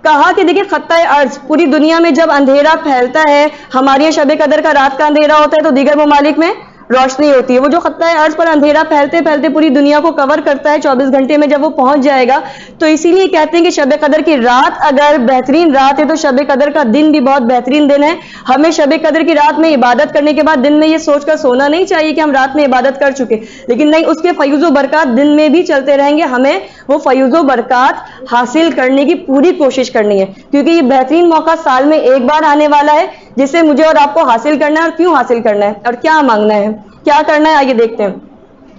کہا کہ دیکھیں خطہ ارض پوری دنیا میں جب اندھیرا پھیلتا ہے، ہمارے یہاں شب قدر کا رات کا اندھیرا ہوتا ہے تو دیگر ممالک میں روشنی ہوتی ہے، وہ جو خطہ ارض پر اندھیرا پھیلتے پھیلتے پوری دنیا کو کور کرتا ہے 24 گھنٹے میں جب وہ پہنچ جائے گا، تو اسی لیے کہتے ہیں کہ شب قدر کی رات اگر بہترین رات ہے تو شب قدر کا دن بھی بہت بہترین دن ہے۔ ہمیں شب قدر کی رات میں عبادت کرنے کے بعد دن میں یہ سوچ کر سونا نہیں چاہیے کہ ہم رات میں عبادت کر چکے، لیکن نہیں، اس کے فیض و برکات دن میں بھی چلتے رہیں گے، ہمیں وہ فیض و برکات حاصل کرنے کی پوری کوشش کرنی ہے، کیونکہ یہ بہترین موقع سال میں ایک بار آنے والا ہے جسے مجھے اور آپ کو حاصل کرنا ہے۔ اور کیوں حاصل کرنا ہے اور کیا مانگنا ہے، کیا کرنا ہے، آئیے دیکھتے ہیں۔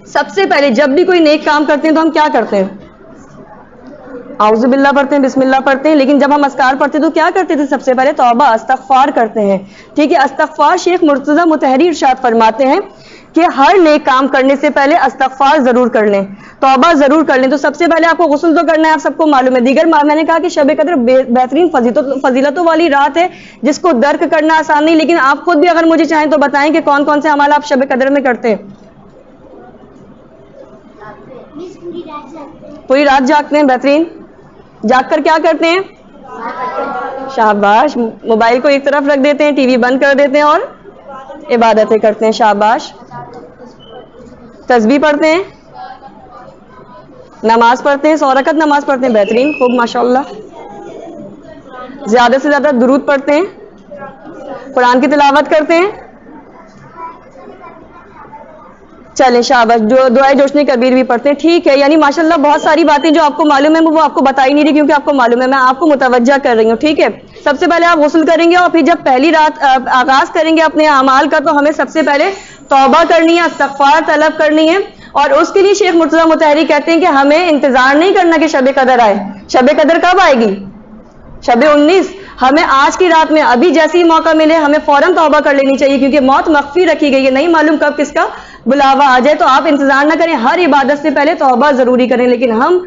سب سے پہلے جب بھی کوئی نیک کام کرتے ہیں تو ہم کیا کرتے ہیں؟ اعوذ باللہ پڑھتے ہیں، بسم اللہ پڑھتے ہیں، لیکن جب ہم اذکار پڑھتے تو کیا کرتے تھے؟ سب سے پہلے توبہ استغفار کرتے ہیں، ٹھیک ہے۔ استغفار شیخ مرتضی مطہری ارشاد فرماتے ہیں کہ ہر نیک کام کرنے سے پہلے استغفار ضرور کر لیں، توبہ ضرور کر لیں۔ تو سب سے پہلے آپ کو غسل تو کرنا ہے، آپ سب کو معلوم ہے، دیگر میں نے کہا کہ شب قدر بہترین فضیلتوں والی رات ہے جس کو درک کرنا آسان نہیں، لیکن آپ خود بھی اگر مجھے چاہیں تو بتائیں کہ کون کون سے اعمال آپ شب قدر میں کرتے ہیں؟ پوری رات جاگتے ہیں، بہترین، جاگ کر کیا کرتے ہیں؟ شاباش، موبائل کو ایک طرف رکھ دیتے ہیں، ٹی وی بند کر دیتے ہیں اور عبادتیں کرتے ہیں، شاباش، تسبیح پڑھتے ہیں، نماز پڑھتے ہیں، 100 رکعت نماز پڑھتے ہیں، بہترین، خوب ماشاءاللہ، زیادہ سے زیادہ درود پڑھتے ہیں، قرآن کی تلاوت کرتے ہیں، چلیں شاباش، جو دعائے جوشن کبیر بھی پڑھتے ہیں، ٹھیک ہے. یعنی ماشاءاللہ بہت ساری باتیں جو آپ کو معلوم ہے وہ آپ کو بتائی نہیں رہی کیونکہ آپ کو معلوم ہے، میں آپ کو متوجہ کر رہی ہوں. ٹھیک ہے، سب سے پہلے آپ غسل کریں گے اور پھر جب پہلی رات آغاز کریں گے اپنے اعمال کا تو ہمیں سب سے پہلے توبہ کرنی ہے، استغفار طلب کرنی ہے. اور اس کے لیے شیخ مرتضیٰ مطہری کہتے ہیں کہ ہمیں انتظار نہیں کرنا کہ شب قدر آئے. شب قدر کب آئے گی؟ شب 19. ہمیں آج کی رات میں ابھی جیسے ہی موقع ملے ہمیں فوراً توبہ کر لینی چاہیے کیونکہ موت مخفی رکھی گئی ہے، نہیں معلوم کب کس کا بلاوا آ جائے. تو آپ انتظار نہ کریں، ہر عبادت سے پہلے توبہ ضروری کریں. لیکن ہم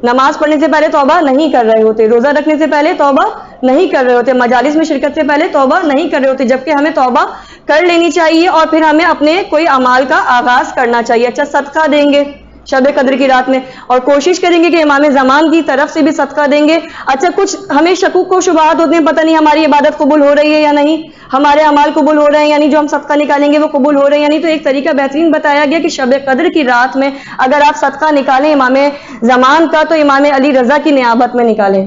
نماز پڑھنے سے پہلے توبہ نہیں کر رہے ہوتے، روزہ رکھنے سے پہلے توبہ نہیں کر رہے ہوتے، مجالس میں شرکت سے پہلے توبہ نہیں کر رہے ہوتے، جبکہ ہمیں توبہ کر لینی چاہیے اور پھر ہمیں اپنے کوئی اعمال کا آغاز کرنا چاہیے. اچھا، صدقہ دیں گے شب قدر کی رات میں اور کوشش کریں گے کہ امام زمان کی طرف سے بھی صدقہ دیں گے. اچھا، کچھ ہمیں شکوک و شبہات ہوتے ہیں، پتہ نہیں ہماری عبادت قبول ہو رہی ہے یا نہیں، ہمارے اعمال قبول ہو رہے ہیں یعنی جو ہم صدقہ نکالیں گے وہ قبول ہو رہے ہیں یا نہیں. تو ایک طریقہ بہترین بتایا گیا کہ شب قدر کی رات میں اگر آپ صدقہ نکالیں امام زمان کا تو امام علی رضا کی نیابت میں نکالیں.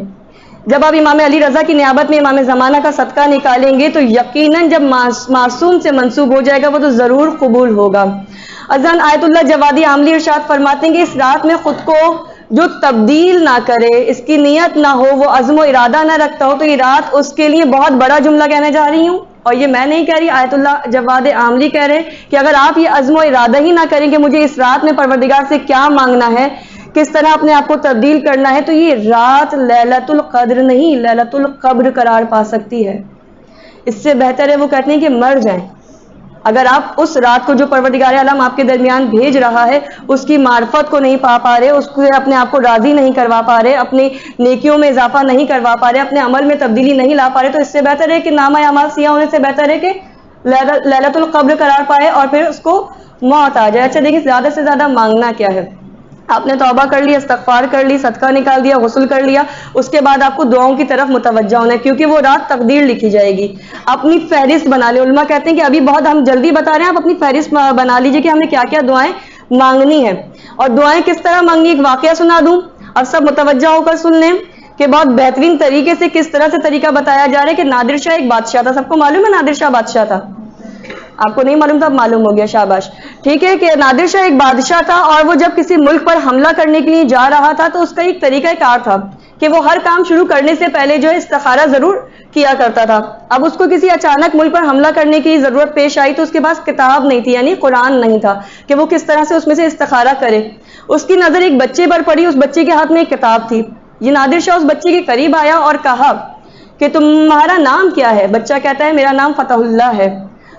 جب آپ امام علی رضا کی نیابت میں امام زمانہ کا صدقہ نکالیں گے تو یقیناً جب معصوم سے منسوب ہو جائے گا وہ تو ضرور قبول ہوگا. اذان آیت اللہ جوادی عاملی ارشاد فرماتے ہیں کہ اس رات میں خود کو جو تبدیل نہ کرے، اس کی نیت نہ ہو، وہ عزم و ارادہ نہ رکھتا ہو تو یہ رات اس کے لیے بہت بڑا جملہ کہنے جا رہی ہوں. اور یہ میں نہیں کہہ رہی، آیت اللہ جواد عاملی کہہ رہے ہیں کہ اگر آپ یہ عزم و ارادہ ہی نہ کریں کہ مجھے اس رات میں پروردگار سے کیا مانگنا ہے، کس طرح اپنے آپ کو تبدیل کرنا ہے، تو یہ رات لیلۃ القدر نہیں لیلۃ القبر قرار پا سکتی ہے. اس سے بہتر ہے وہ کہتے ہیں کہ مر جائیں. اگر آپ اس رات کو جو پروردگار عالم آپ کے درمیان بھیج رہا ہے اس کی معرفت کو نہیں پا رہے، اس کو اپنے آپ کو راضی نہیں کروا پا رہے، اپنی نیکیوں میں اضافہ نہیں کروا پا رہے، اپنے عمل میں تبدیلی نہیں لا پا رہے، تو اس سے بہتر ہے کہ نامہ اعمال سیاہ ہونے سے بہتر ہے کہ لیلۃ القبر قرار پائے اور پھر اس کو موت آ جائے. اچھا دیکھیں زیادہ سے زیادہ مانگنا کیا ہے. آپ نے توبہ کر لی، استغفار کر لی، صدقہ نکال دیا، غسل کر لیا، اس کے بعد آپ کو دعاؤں کی طرف متوجہ ہونا ہے کیونکہ وہ رات تقدیر لکھی جائے گی. اپنی فہرست بنا لیں. علماء کہتے ہیں کہ ابھی بہت ہم جلدی بتا رہے ہیں، آپ اپنی فہرست بنا لیجئے کہ ہمیں کیا کیا دعائیں مانگنی ہیں اور دعائیں کس طرح مانگنی. ایک واقعہ سنا دوں اور سب متوجہ ہو کر سن لیں کہ بہت بہترین طریقے سے کس طرح سے طریقہ بتایا جا رہا ہے کہ نادر شاہ ایک بادشاہ تھا. سب کو معلوم ہے نادر شاہ بادشاہ تھا؟ آپ کو نہیں معلوم تھا، اب معلوم ہو گیا، شاباش. ٹھیک ہے کہ نادر شاہ ایک بادشاہ تھا اور وہ جب کسی ملک پر حملہ کرنے کے لیے جا رہا تھا تو اس کا ایک طریقہ کار تھا کہ وہ ہر کام شروع کرنے سے پہلے جو ہے استخارہ ضرور کیا کرتا تھا. اب اس کو کسی اچانک ملک پر حملہ کرنے کی ضرورت پیش آئی تو اس کے پاس کتاب نہیں تھی، یعنی قرآن نہیں تھا کہ وہ کس طرح سے اس میں سے استخارہ کرے. اس کی نظر ایک بچے پر پڑی، اس بچے کے ہاتھ میں ایک کتاب تھی. یہ نادر شاہ اس بچے کے قریب آیا اور کہا کہ تمہارا نام کیا ہے؟ بچہ کہتا ہے میرا نام فتح اللہ ہے.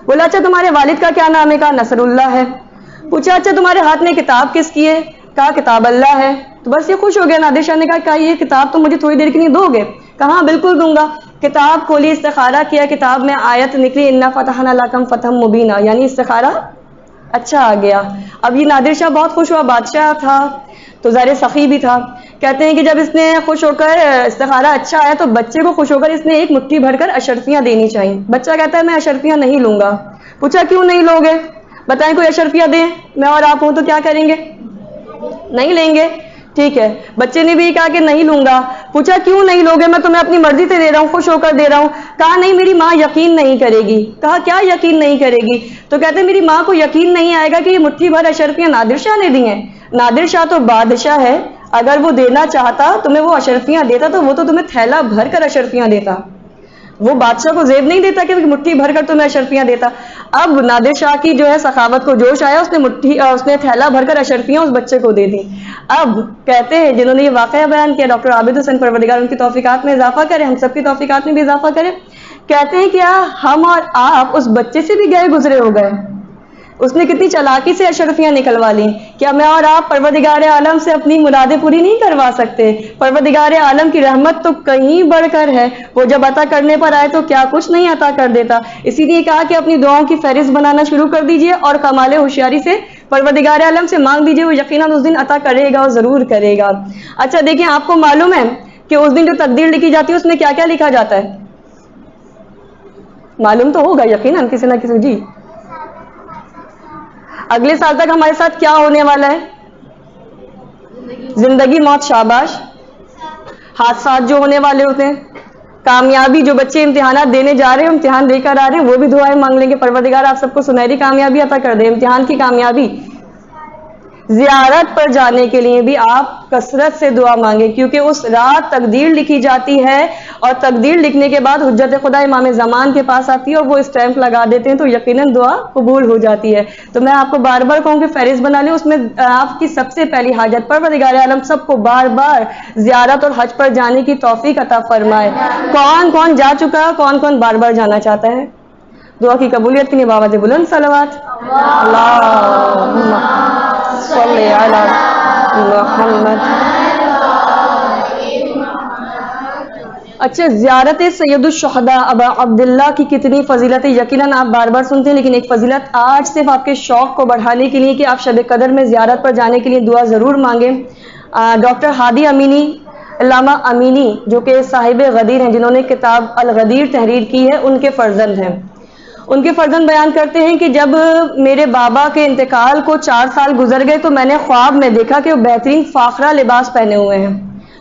بولا اچھا تمہارے والد کا کیا نام ہے؟ کہا نصر اللہ ہے. پوچھا اچھا تمہارے ہاتھ میں کتاب کس کی ہے؟ کہا کتاب اللہ ہے. تو بس یہ خوش ہو گیا. نادر شاہ نے کہا یہ کتاب تو مجھے تھوڑی دیر کے لیے دو گے؟ کہا بالکل دوں گا. کتاب کھولی، استخارہ کیا، کتاب میں آیت نکلی انا فتحنا لکم فتحا مبینا، یعنی استخارہ اچھا آ گیا. اب یہ نادر شاہ بہت خوش ہوا، بادشاہ تھا تو ظاہر سخی بھی تھا. کہتے ہیں کہ جب اس نے خوش ہو کر استخارہ اچھا آیا تو بچے کو خوش ہو کر اس نے ایک مٹھی بھر کر اشرفیاں دینی چاہیے. بچہ کہتا ہے میں اشرفیاں نہیں لوں گا. پوچھا کیوں نہیں لوگے؟ بتائیں کوئی اشرفیاں دیں، میں اور آپ ہوں تو کیا کریں گے؟ نہیں لیں گے. ٹھیک ہے، بچے نے بھی کہا کہ نہیں لوں گا. پوچھا کیوں نہیں لوگے؟ میں تمہیں اپنی مرضی سے دے رہا ہوں، خوش ہو کر دے رہا ہوں. کہا نہیں میری ماں یقین نہیں کرے گی. کہا کیا یقین نہیں کرے گی؟ تو کہتے ہیں میری ماں کو یقین نہیں آئے گا کہ یہ مٹھی بھر اشرفیاں نادر شاہ نے دی ہیں. نادر شاہ تو بادشاہ ہے، اگر وہ دینا چاہتا تمہیں وہ اشرفیاں دیتا تو وہ تو تمہیں تھیلا بھر کر اشرفیاں دیتا. وہ بادشاہ کو زیب نہیں دیتا کہ مٹھی بھر کر تمہیں اشرفیاں دیتا. اب نادر شاہ کی جو ہے سخاوت کو جوش آیا، اس نے تھیلا بھر کر اشرفیاں اس بچے کو دے دی. اب کہتے ہیں جنہوں نے یہ واقعہ بیان کیا ڈاکٹر عابد حسین پروردگار ان کی توفیقات میں اضافہ کرے، ہم سب کی توفیقات میں بھی اضافہ کرے. کہتے ہیں کیا ہم اور آپ اس بچے سے بھی گئے گزرے ہو گئے؟ اس نے کتنی چالاکی سے اشرفیاں نکلوا لی. کیا میں اور آپ پروردگار عالم سے اپنی مرادیں پوری نہیں کروا سکتے؟ پروردگار عالم کی رحمت تو کہیں بڑھ کر ہے، وہ جب عطا کرنے پر آئے تو کیا کچھ نہیں عطا کر دیتا. اسی لیے کہا کہ اپنی دعاؤں کی فہرست بنانا شروع کر دیجئے اور کمال ہوشیاری سے پروردگار عالم سے مانگ دیجئے، وہ یقیناً اس دن عطا کرے گا اور ضرور کرے گا. اچھا دیکھیں، آپ کو معلوم ہے کہ اس دن جو تقدیر لکھی جاتی ہے اس میں کیا کیا لکھا جاتا ہے؟ معلوم تو ہوگا یقیناً کسی نہ کسی. جی اگلے سال تک ہمارے ساتھ کیا ہونے والا ہے؟ زندگی موت، شاباش. حادثات جو ہونے والے ہوتے ہیں، کامیابی، جو بچے امتحانات دینے جا رہے ہیں، امتحان دے کر آ رہے ہیں، وہ بھی دعائیں مانگ لیں گے پروردگار آپ سب کو سنہری کامیابی عطا کر دے، امتحان کی کامیابی. زیارت پر جانے کے لیے بھی آپ کثرت سے دعا مانگیں، کیونکہ اس رات تقدیر لکھی جاتی ہے، اور تقدیر لکھنے کے بعد حجت خدا امام زمان کے پاس آتی ہے اور وہ اسٹیمپ لگا دیتے ہیں، تو یقیناً دعا قبول ہو جاتی ہے۔ تو میں آپ کو بار بار کہوں کہ فہرست بنا لیں، اس میں آپ کی سب سے پہلی حاجت پروردگار عالم سب کو بار بار زیارت اور حج پر جانے کی توفیق عطا فرمائے۔ کون کون جا چکا ہے، کون کون بار بار جانا چاہتا ہے؟ دعا کی قبولیت کے لیے بآواز بلند صلوات۔ اللہم صلی علی محمد۔ اچھا، زیارت سید الشہداء ابا عبداللہ کی کتنی فضیلت ہے، یقیناً آپ بار بار سنتے ہیں، لیکن ایک فضیلت آج صرف آپ کے شوق کو بڑھانے کے لیے کہ آپ شب قدر میں زیارت پر جانے کے لیے دعا ضرور مانگیں۔ ڈاکٹر ہادی امینی، علامہ امینی جو کہ صاحب غدیر ہیں، جنہوں نے کتاب الغدیر تحریر کی ہے، ان کے فرزند ہیں۔ ان کے فرزند بیان کرتے ہیں کہ جب میرے بابا کے انتقال کو 4 سال گزر گئے تو میں نے خواب میں دیکھا کہ وہ بہترین فاخرہ لباس پہنے ہوئے ہیں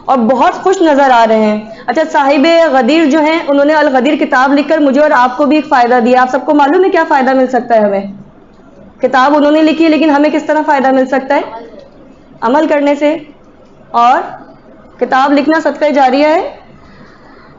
اور بہت خوش نظر آ رہے ہیں۔ اچھا، صاحب غدیر جو ہیں، انہوں نے الغدیر کتاب لکھ کر مجھے اور آپ کو بھی ایک فائدہ دیا۔ آپ سب کو معلوم ہے کیا فائدہ مل سکتا ہے ہمیں؟ کتاب انہوں نے لکھی ہے، لیکن ہمیں کس طرح فائدہ مل سکتا ہے؟ عمل کرنے سے۔ اور کتاب لکھنا صدقہ جاریہ ہے۔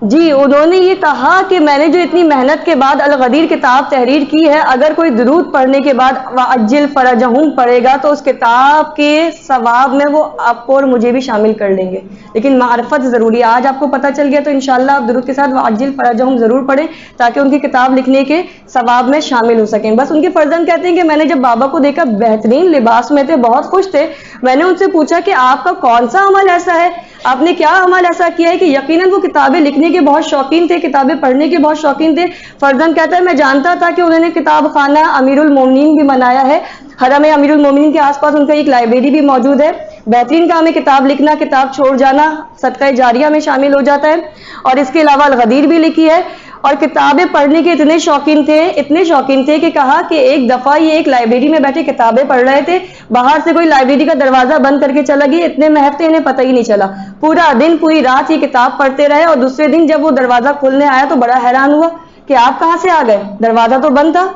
جی، انہوں نے یہ کہا کہ میں نے جو اتنی محنت کے بعد الغدیر کتاب تحریر کی ہے، اگر کوئی درود پڑھنے کے بعد وَعَجِّلْ فَرَجَهُمْ پڑھے گا تو اس کتاب کے ثواب میں وہ آپ کو اور مجھے بھی شامل کر لیں گے۔ لیکن معرفت ضروری ہے۔ آج آپ کو پتہ چل گیا تو انشاءاللہ آپ درود کے ساتھ وَعَجِّلْ فَرَجَهُمْ ضرور پڑھیں تاکہ ان کی کتاب لکھنے کے ثواب میں شامل ہو سکیں۔ بس ان کے فرزند کہتے ہیں کہ میں نے جب بابا کو دیکھا بہترین لباس میں تھے، بہت خوش تھے، میں نے ان سے پوچھا کہ آپ کا کون سا عمل ایسا ہے، آپ نے کیا عمل ایسا کیا ہے کہ یقیناً وہ کتابیں لکھنے کے بہت شوقین تھے، کتابیں پڑھنے کے بہت شوقین تھے۔ فرزند کہتا ہے میں جانتا تھا کہ انہوں نے کتاب خانہ امیر المومنین بھی بنایا ہے، حرم امیر المومنین کے آس پاس ان کا ایک لائبریری بھی موجود ہے۔ بہترین کام ہے کتاب لکھنا، کتاب چھوڑ جانا صدقہ جاریہ میں شامل ہو جاتا ہے۔ اور اس کے علاوہ الغدیر بھی لکھی ہے، اور کتابیں پڑھنے کے اتنے شوقین تھے کہ کہا کہ ایک دفعہ یہ ایک لائبریری میں بیٹھے کتابیں پڑھ رہے تھے، باہر سے کوئی لائبریری کا دروازہ بند کر کے چلا گیا، اتنے محب تھے انہیں پتہ ہی نہیں چلا، پورا دن پوری رات یہ کتاب پڑھتے رہے، اور دوسرے دن جب وہ دروازہ کھولنے آیا تو بڑا حیران ہوا کہ آپ کہاں سے آ گئے، دروازہ تو بند تھا۔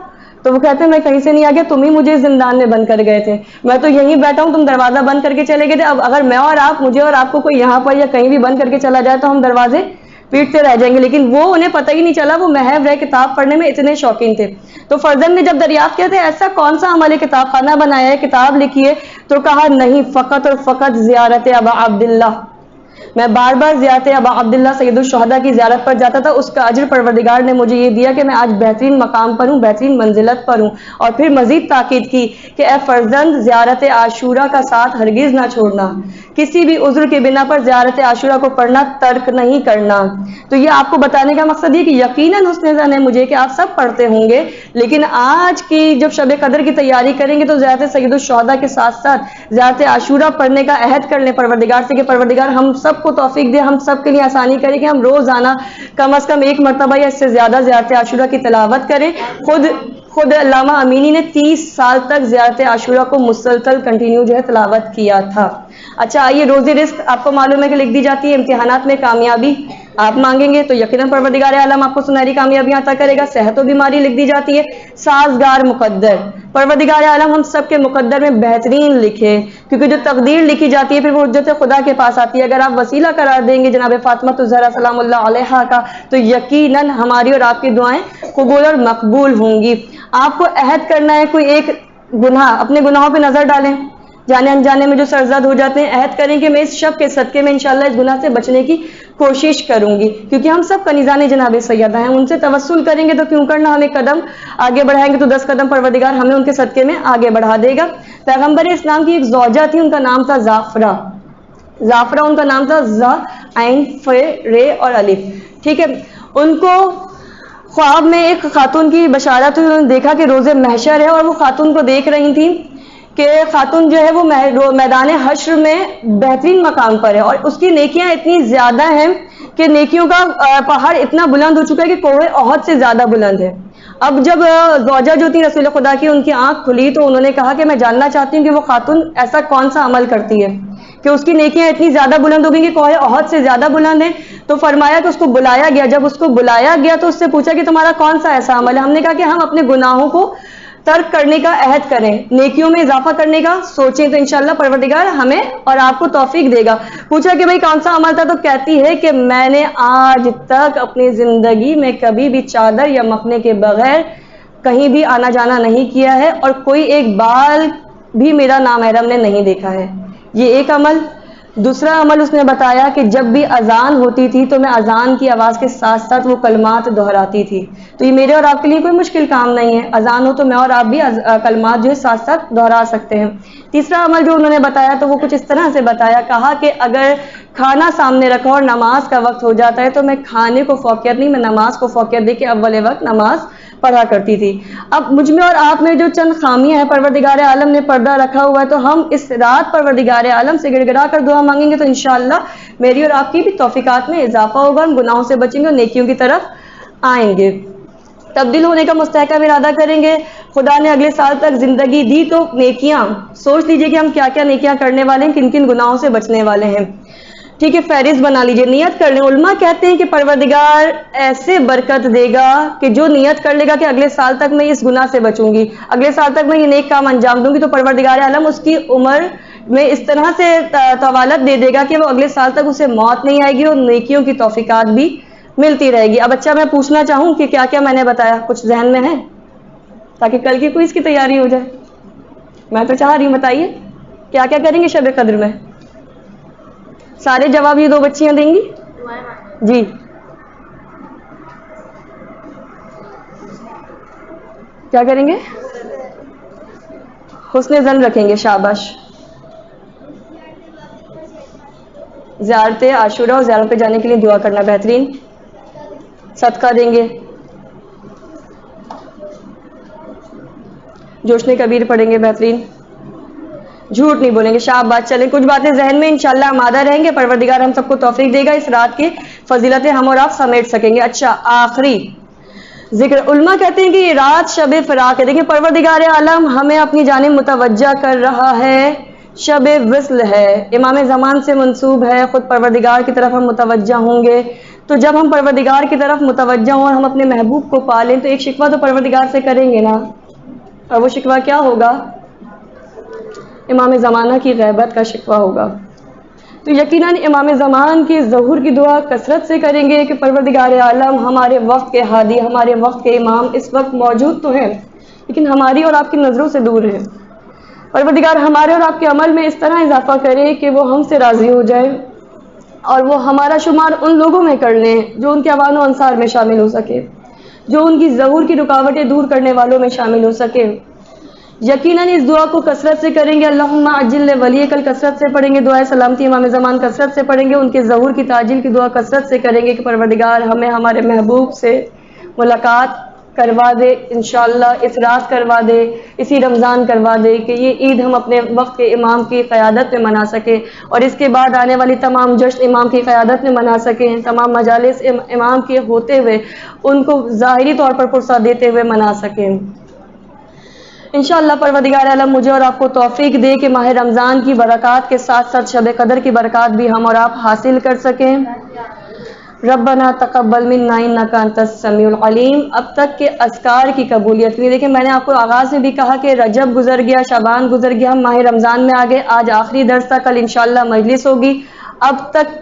تو وہ کہتے ہیں میں کہیں سے نہیں آ گیا، تم ہی مجھے زندان میں بند کر گئے تھے، میں تو یہیں بیٹھا ہوں، تم دروازہ بند کر کے چلے گئے تھے، اب اگر میں اور آپ، مجھے اور آپ کو کوئی یہاں پر یا کہیں بھی بند کر کے چلا جائے تو ہم دروازے پیٹتے رہ جائیں گے، لیکن وہ انہیں پتہ ہی نہیں چلا، وہ محب رہے، کتاب پڑھنے میں اتنے شوقین تھے۔ تو فرزند نے جب دریافت کیا تھا ایسا کون سا عمل ہے، کتاب خانہ بنایا ہے، کتاب لکھی ہے، تو کہا نہیں، فقط اور فقط زیارت ابا عبداللہ، میں بار بار زیارت ابا عبداللہ سید الشہداء کی زیارت پر جاتا تھا، اس کا اجر پروردگار نے مجھے یہ دیا کہ میں آج بہترین مقام پر ہوں، بہترین منزلت پر ہوں۔ اور پھر مزید تاکید کی کہ اے فرزند، زیارت عاشورہ کا ساتھ ہرگز نہ چھوڑنا، کسی بھی عذر کے بنا پر زیارت عاشورہ کو پڑھنا ترک نہیں کرنا۔ تو یہ آپ کو بتانے کا مقصد یہ کہ یقیناً حسن ظن ہے مجھے کہ آپ سب پڑھتے ہوں گے، لیکن آج کی جب شب قدر کی تیاری کریں گے تو زیارت سید الشہداء کے ساتھ ساتھ زیارت عاشورہ پڑھنے کا عہد کر لیں پروردگار سے کہ پروردگار ہم سب کو توفیق دے، ہم سب کے لیے آسانی کرے کہ ہم روزانہ کم از کم ایک مرتبہ یا اس سے زیادہ زیارت عاشورہ کی تلاوت کریں۔ خود علامہ امینی نے 30 سال تک زیارت عاشورہ کو مسلسل کنٹینیو جو ہے تلاوت کیا تھا۔ اچھا آئیے، روزی رزق آپ کو معلوم ہے کہ لکھ دی جاتی ہے، امتحانات میں کامیابی آپ مانگیں گے تو یقیناً پروردگار عالم آپ کو سنہری کامیابیاں عطا کرے گا۔ صحت و بیماری لکھ دی جاتی ہے، سازگار مقدر، پروردگار عالم ہم سب کے مقدر میں بہترین لکھے، کیونکہ جو تقدیر لکھی جاتی ہے پھر وہ حجت خدا کے پاس آتی ہے۔ اگر آپ وسیلہ قرار دیں گے جناب فاطمہ الزہرا سلام اللہ علیہا کا تو یقیناً ہماری اور آپ کی دعائیں قبول اور مقبول ہوں گی۔ آپ کو عہد کرنا ہے، کوئی ایک گناہ، اپنے گناہوں پہ نظر ڈالیں، جانے انجانے میں جو سرزد ہو جاتے ہیں، عہد کریں کہ میں اس شب کے صدقے میں انشاءاللہ اس گناہ سے بچنے کی کوشش کروں گی، کیونکہ ہم سب کنیزان جناب سیدہ ہیں، ان سے توسل کریں گے تو کیوں کرنا، ہم ایک قدم آگے بڑھائیں گے تو 10 قدم پروردگار ہمیں ان کے صدقے میں آگے بڑھا دے گا۔ پیغمبر اسلام کی ایک زوجہ تھی، ان کا نام تھا زعفرہ، ان کا نام تھا ز عین ف ر اور الف، ٹھیک ہے۔ ان کو خواب میں ایک خاتون کی بشارت ہوئی، انہوں نے دیکھا کہ روز محشر ہے، اور وہ خاتون کو دیکھ رہی تھی کہ خاتون جو ہے وہ میدان حشر میں بہترین مقام پر ہے، اور اس کی نیکیاں اتنی زیادہ ہیں کہ نیکیوں کا پہاڑ اتنا بلند ہو چکا ہے کہ کوہ احد سے زیادہ بلند ہے۔ اب جب زوجہ جو تھی رسول خدا کی، ان کی آنکھ کھلی تو انہوں نے کہا کہ میں جاننا چاہتی ہوں کہ وہ خاتون ایسا کون سا عمل کرتی ہے کہ اس کی نیکیاں اتنی زیادہ بلند ہو گئی کہ کوہ احد سے زیادہ بلند ہیں۔ تو فرمایا کہ اس کو بلایا گیا، جب اس کو بلایا گیا تو اس سے پوچھا کہ تمہارا کون سا ایسا عمل ہے، ہم نے کہا کہ ہم اپنے گناہوں کو ترک کرنے کا عہد کریں، نیکیوں میں اضافہ کرنے کا سوچیں، تو انشاءاللہ پروردگار ہمیں اور آپ کو توفیق دے گا۔ پوچھا کہ بھئی کون سا عمل تھا، تو کہتی ہے کہ میں نے آج تک اپنی زندگی میں کبھی بھی چادر یا مکھنے کے بغیر کہیں بھی آنا جانا نہیں کیا ہے، اور کوئی ایک بال بھی میرا نامحرم نے نہیں دیکھا ہے۔ یہ ایک عمل۔ دوسرا عمل اس نے بتایا کہ جب بھی اذان ہوتی تھی تو میں اذان کی آواز کے ساتھ ساتھ وہ کلمات دہراتی تھی، تو یہ میرے اور آپ کے لیے کوئی مشکل کام نہیں ہے، اذان ہو تو میں اور آپ بھی کلمات جو ہے ساتھ ساتھ دہرا سکتے ہیں۔ تیسرا عمل جو انہوں نے بتایا تو وہ کچھ اس طرح سے بتایا، کہا کہ اگر کھانا سامنے رکھا اور نماز کا وقت ہو جاتا ہے تو میں کھانے کو فوقیت نہیں، میں نماز کو فوقیت دے کے اول وقت نماز پڑھا کرتی تھی۔ اب مجھ میں اور آپ میں جو چند خامیاں ہیں، پروردگار عالم نے پردہ رکھا ہوا ہے، تو ہم اس رات پروردگار عالم سے گڑ گڑا کر دعا مانگیں گے تو انشاءاللہ میری اور آپ کی بھی توفیقات میں اضافہ ہوگا، ہم گناہوں سے بچیں گے اور نیکیوں کی طرف آئیں گے۔ تبدیل ہونے کا مستحکم ارادہ کریں گے، خدا نے اگلے سال تک زندگی دی تو نیکیاں سوچ لیجئے کہ ہم کیا کیا نیکیاں کرنے والے ہیں، کن کن گناہوں سے بچنے والے ہیں، ٹھیک ہے، فہرست بنا لیجئے، نیت کر لیں۔ علماء کہتے ہیں کہ پروردگار ایسے برکت دے گا کہ جو نیت کر لے گا کہ اگلے سال تک میں اس گناہ سے بچوں گی، اگلے سال تک میں یہ نیک کام انجام دوں گی، تو پروردگار عالم اس کی عمر میں اس طرح سے طوالت دے دے گا کہ وہ اگلے سال تک اسے موت نہیں آئے گی اور نیکیوں کی توفیقات بھی ملتی رہے گی۔ اب اچھا میں پوچھنا چاہوں کہ کیا کیا میں نے بتایا، کچھ ذہن میں ہے تاکہ کل کی کوئز کی تیاری ہو جائے؟ میں تو چاہ رہی ہوں، بتائیے کیا کیا کریں گے شب قدر میں؟ سارے جواب یہ دو بچیاں دیں گی؟ جی کیا کریں گے؟ حسن ظن رکھیں گے، شاباش۔ زیارت عاشورہ اور زیارت پہ جانے کے لیے دعا کرنا، بہترین۔ صدقہ دیں گے، جوشن کبیر پڑھیں گے، بہترین۔ جھوٹ نہیں بولیں گے، شاباش۔ چلیں کچھ باتیں ذہن میں انشاءاللہ آمادہ رہیں گے، پروردگار ہم سب کو توفیق دے گا، اس رات کی فضیلتیں ہم اور آپ سمیٹ سکیں گے۔ اچھا آخری ذکر، علماء کہتے ہیں کہ یہ رات شب فراق ہے۔ دیکھیں پروردگار عالم ہمیں اپنی جانب متوجہ کر رہا ہے، شب وصل ہے، امام زمان سے منسوب ہے، خود پروردگار کی طرف ہم متوجہ ہوں گے۔ تو جب ہم پروردگار کی طرف متوجہ ہوں اور ہم اپنے محبوب کو پالیں تو ایک شکوہ تو پروردگار سے کریں گے نا، اور وہ شکوہ کیا ہوگا؟ امام زمانہ کی غیبت کا شکوہ ہوگا۔ تو یقیناً امام زمان کی ظہور کی دعا کثرت سے کریں گے کہ پروردگار عالم ہمارے وقت کے ہادی، ہمارے وقت کے امام اس وقت موجود تو ہیں لیکن ہماری اور آپ کی نظروں سے دور ہیں، پروردگار ہمارے اور آپ کے عمل میں اس طرح اضافہ کرے کہ وہ ہم سے راضی ہو جائے اور وہ ہمارا شمار ان لوگوں میں کر لیں جو ان کے اوان و انصار میں شامل ہو سکے، جو ان کی ظہور کی رکاوٹیں دور کرنے والوں میں شامل ہو سکے۔ یقیناً اس دعا کو کثرت سے کریں گے، اللہم عجل ولی، کل کثرت سے پڑھیں گے، دعائے سلامتی امام زمان کثرت سے پڑھیں گے، ان کے ظہور کی تعجیل کی دعا کثرت سے کریں گے کہ پروردگار ہمیں ہمارے محبوب سے ملاقات کروا دے، انشاءاللہ اس رات کروا دے، اسی رمضان کروا دے کہ یہ عید ہم اپنے وقت کے امام کی قیادت میں منا سکیں اور اس کے بعد آنے والی تمام جشن امام کی قیادت میں منا سکیں، تمام مجالس امام کے ہوتے ہوئے ان کو ظاہری طور پر فرصت دیتے ہوئے منا سکیں۔ انشاءاللہ پروردگار عالم مجھے اور آپ کو توفیق دے کہ ماہ رمضان کی برکات کے ساتھ ساتھ شب قدر کی برکات بھی ہم اور آپ حاصل کر سکیں۔ ربنا تقبل منا انک انت السمیع العلیم۔ اب تک کے اذکار کی قبولیت میں دیکھیں، میں نے آپ کو آغاز میں بھی کہا کہ رجب گزر گیا، شعبان گزر گیا، ہم ماہ رمضان میں آ گئے، آج آخری درس تھا، کل انشاءاللہ مجلس ہوگی۔ اب تک